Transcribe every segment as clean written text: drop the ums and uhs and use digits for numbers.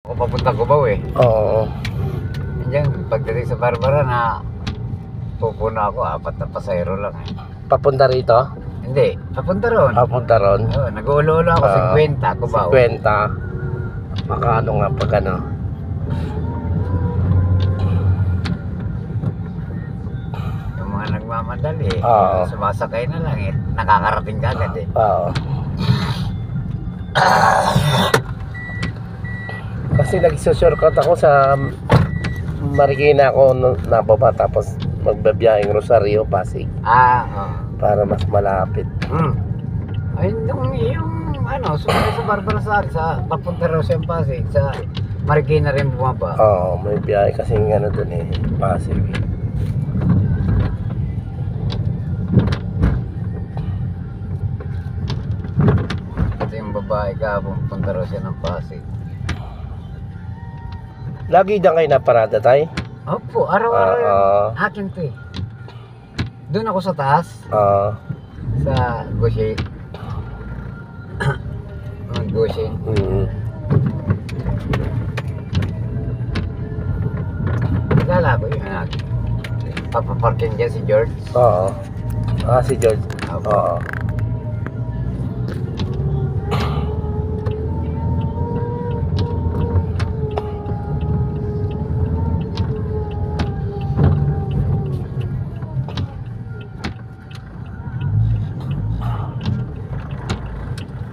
Ako papunta Cubao eh. Oo. Diyan, pagdating sa Barbara na pupuno ako, 4 na pasayro lang eh. Papunta rito? Hindi, papunta ron. Papunta ron? Oo, nag-uulo-ulo ako, 50, Cubao. 50. Makaano nga pag ano? Yung mga nagmamadali, Oo. sumasakay na lang eh. Nakakarating ka agad eh. Oo. Kasi nag-shortcut ako sa Marikina ako nababa tapos magbabiyaheng Rosario, Pasig Oo. para mas malapit. Ay, yung ano, sumakay sa Barbara sa papunta raw siyang Pasig, sa Marikina rin bumaba. Oo, may biyahe kasi ano dun eh, Pasig. Ito yung babae ka, pupunta raw siya ng Pasig. Lagi dyan kayo naparada tayo? Opo, araw-araw yun. Akin to eh. Doon ako sa taas, sa Goshe. Goshe. Kilala ko yun. Papaparking dyan si George. Oo. Si George. Oo.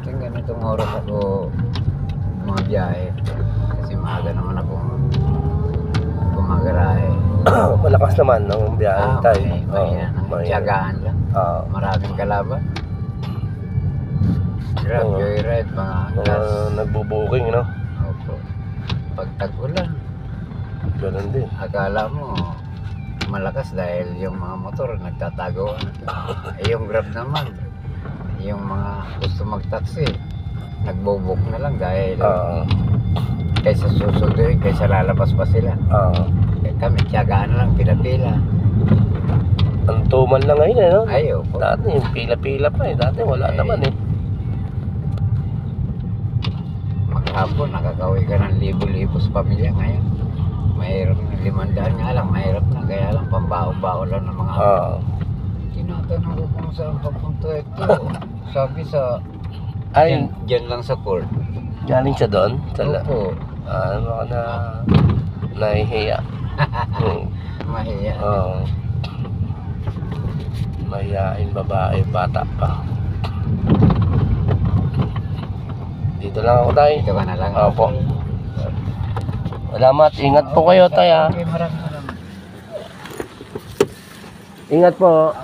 Yung ganitong oras ako mga biyahe. Kasi maaga naman akong gumagarahe. Malakas naman ng biyahe tayo. May tiyagaan lang. Maraming kalaban. Grab, joyride, mga angkas. Nagbubuking, no? Opo. Pag tag-ulan, ganun din. akala mo malakas dahil yung mga motor nagtatago. Yung Grab naman, yung mga gusto mag-taxi, nagbubuk na lang dahil kaysa susunduin, kaysa lalabas pa sila. Kami tiyagaan lang, pila-pila. Ang tuman lang ngayon eh, no? Ayaw po. Dati yung pila-pila pa eh. Dati wala naman eh. Maghapon, nakakauwi ka ng libo-libo sa pamilya ngayon. Mahirap na, 500 nga lang, mahirap na. Kaya lang, pambao-bao lang ng mga tinatanong ko kung saan papunta ito. Sabi sa, dyan lang sa court. Galing siya doon? Opo. Ano ka na nahihiya? Mahiya. Mahiyain babae, bata pa. Dito lang ako tayo. Dito ka na lang. Opo. Salamat. Ingat po kayo tayo. Okay, maraming. Ingat po.